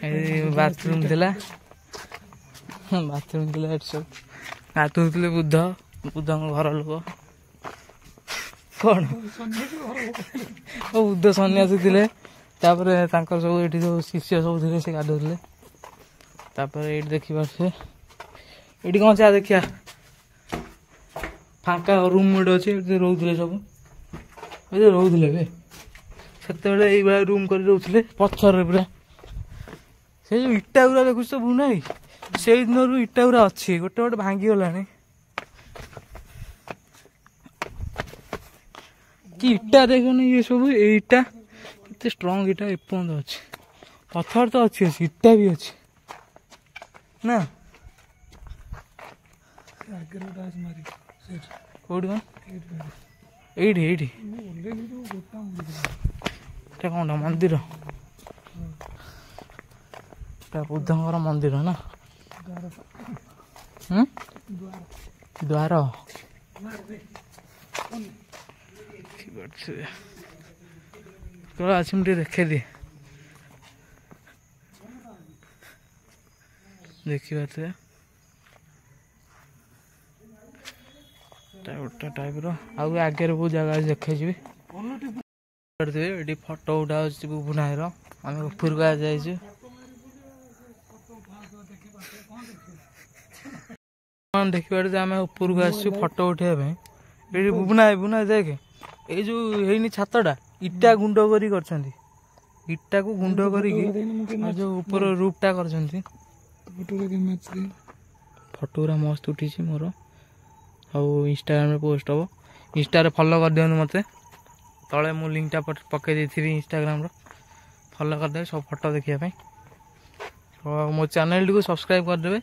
Bathroom थिला सब गाधुले बुद्ध घर लोक कौन बुद्ध सन्यासी थे सब ये सब शिष्य सब थे से गाधुले ये देखी पारे ये कौन चा देखिया फांका रूम गोटे अच्छे रोते सब ये रोते से रूम कर रोते पथर पूरा से जो इटा गुरा देखुच सब ना से दिन रू इटा गुरा अच्छी गोटे गोटे भांगी गला कि इटा देखन ये सब इटा कितने स्ट्रॉन्ग इटा एपर्यंत अच्छे पथर तो अच्छी अच्छी इटा भी अच्छी ना कौट कौन मंदिर बुद्धंकर मंदिर ना द्वार आज मुझे देखे दिए देखिए टाइप आगे बहुत जगह देखे जी फटो उठा बुबुनार आम ऊपर को जाइए देखिए आम ऊपर को आसु फटो उठाइबा ये बुबुना बुना देख ये जो है छातटा इटा गुंड कर इटा को गुंड कर जो ऊपर रूपटा कर फटोरा मस्त उठी मोर आउ इंस्टाग्राम पोस्ट हम इंस्टा फॉलो कर दिखाँ मत तले मु लिंकटा पकई थी इंस्टाग्राम फॉलो करदे सब फोटो देखापी मो चैनल टी सब्सक्राइब करदे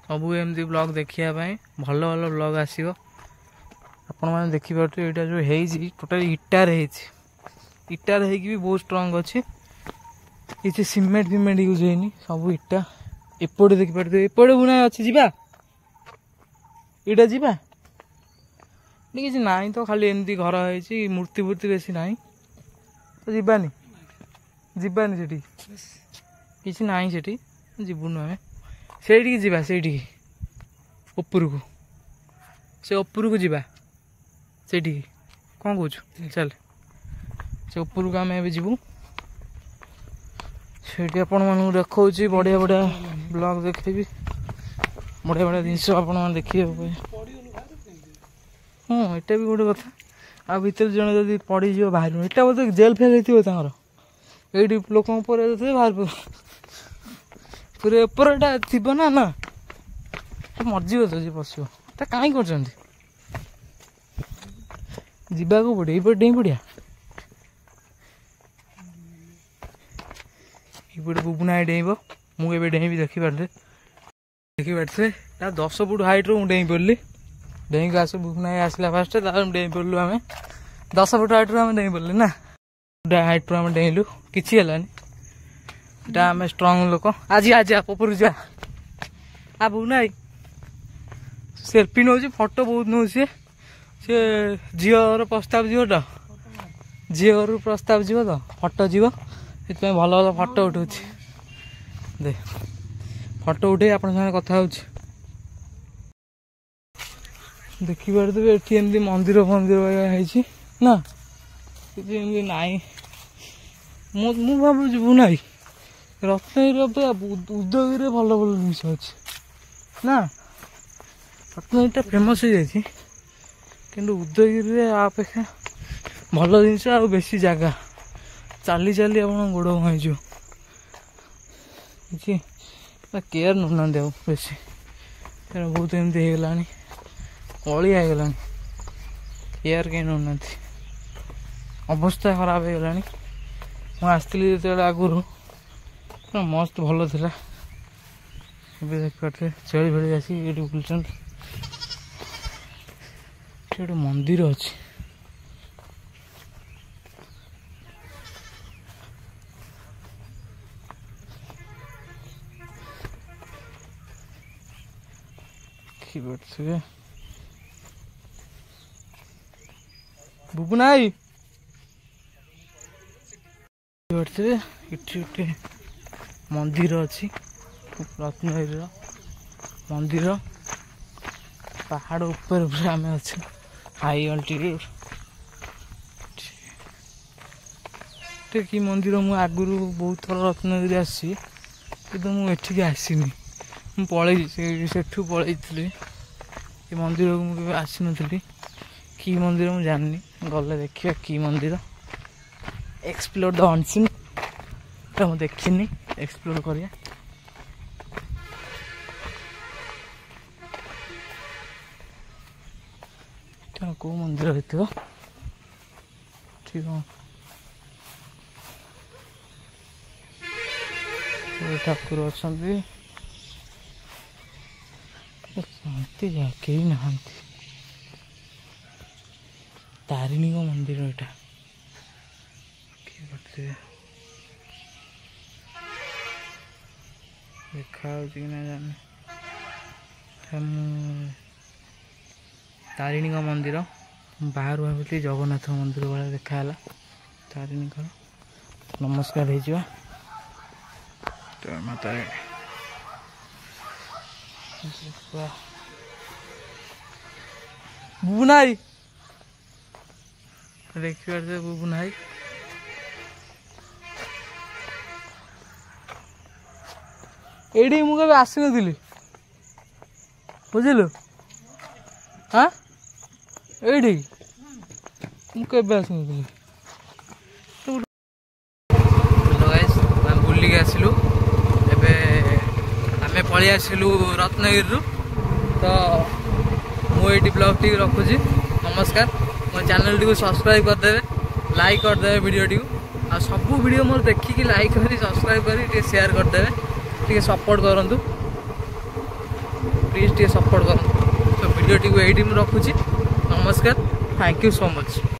सब एमती ब्लॉग देखापी भल भल ब्लॉग आसो आपण मैंने देखिपे यहाँ जो है टोटाल इटार इटार भी बहुत स्ट्रॉन्ग अच्छे किसी सीमेंट फिमेंट यूज होनी सब इटा एपटे देखिपे एपटे बुना अच्छी जावा यहाँ जावा किसी ना तो खाली एमती घर है मूर्ति फूर्ति बेसी ना तो जीवानी जीवानी से किसी ना से जीवनु आम से जावा से ऊपर को से ऊपर को जावा से कौन कौच चल से ऊपर को आम जीवु से आपण मान देखा बढ़िया बढ़िया ब्लॉग देखेबी बढ़िया बढ़िया जिनस आप देखिए हाँ यहाँ भी गोटे कथा आ भर जन जब पड़ी जा बाहर यहाँ बोलते जेल फेल होता ये लोक बाहर पूरे ऊपरटा थी ना ना मर्जी तो जी पशु कहीं कर पड़े ये डेई पड़िया ये बुबुना डेब मुझे डेबी देखिपारे 10 फुट हाइट रू डेई पड़ली डेई को आस बुबुना आसला फास्ट डेई पड़लु आम 10 फुट हाइट रू डेई पड़े ना हाइट रू डेईलु किसी आम स्ट्रंग लोक आज आज ऊपर जा आ बुबुना सेल्फी नौ फटो बहुत नौ सी झीर प्रस्ताव जीवटा झीर प्रस्ताव जीव तो फटो जीव से भल भल फटो उठाऊ दे फटो उठे आप कथा देखिपारे ये एमती मंदिर फंदिर है ना किसी ना भाव बुना रत्नगिरी उदयगिरी भल भल जिनस अच्छे ना रत्नगिरी फेमस हो जाए कि उदयगिरी अपेक्षा भल जिनस आ बेसी जगह चली चली आप गोड़ भाई कि केयर नौना बेसी बहुत एमती होगला अलिया होगला केयर कहीं नौना अवस्था खराब होगला मुझे आसती जो आगुरी मस्त भल था देखिए छेली भेड़ी आस बुलूँ गोटे मंदिर अच्छी बुबुना इटे मंदिर अच्छी रत्नगिरी मंदिर पहाड़ ऊपर ऊपर आम अच्छे हाई अल्टीट्यूड कि मंदिर मु आगुरी बहुत थर रत्नगिरी आसी कि मुझे आसनी मुझे पलैली ये मंदिर को मुझे आसी नी कि मंदिर मुझे जानी गले देखिए कि मंदिर एक्सप्लोर द अनसीन तो मुझे देखनी एक्सप्लोर करिया कौ मंदिर हो ठीक है ठाकुर अच्छा शांति जा कहीं ना तारिणी मंदिर यहाँ देखा कि ना जाने तारिणी मंदिर बाहर भावी जगन्नाथ मंदिर भाई देखाला तारिणी नमस्कार हो माता बुबुनाई देखिए बुबुनाई एडी मुझे आसी नी बुझलु हाँ एडी मुझे आसी नी बुलिक आसलु एमे पलि आसलु रत्नगिरी तो मुझे ब्लॉग टी रखुची नमस्कार मो चैनल टी सब्सक्राइब करदे लाइक करदे वीडियो टी आ सब वीडियो मोर देखिकी लाइक करी सब्सक्राइब करी शेयर करदे टे सपोर्ट करूँ प्लीज टे सपोर्ट करूँ तो वीडियो टी को यही रखुची नमस्कार थैंक यू सो मच।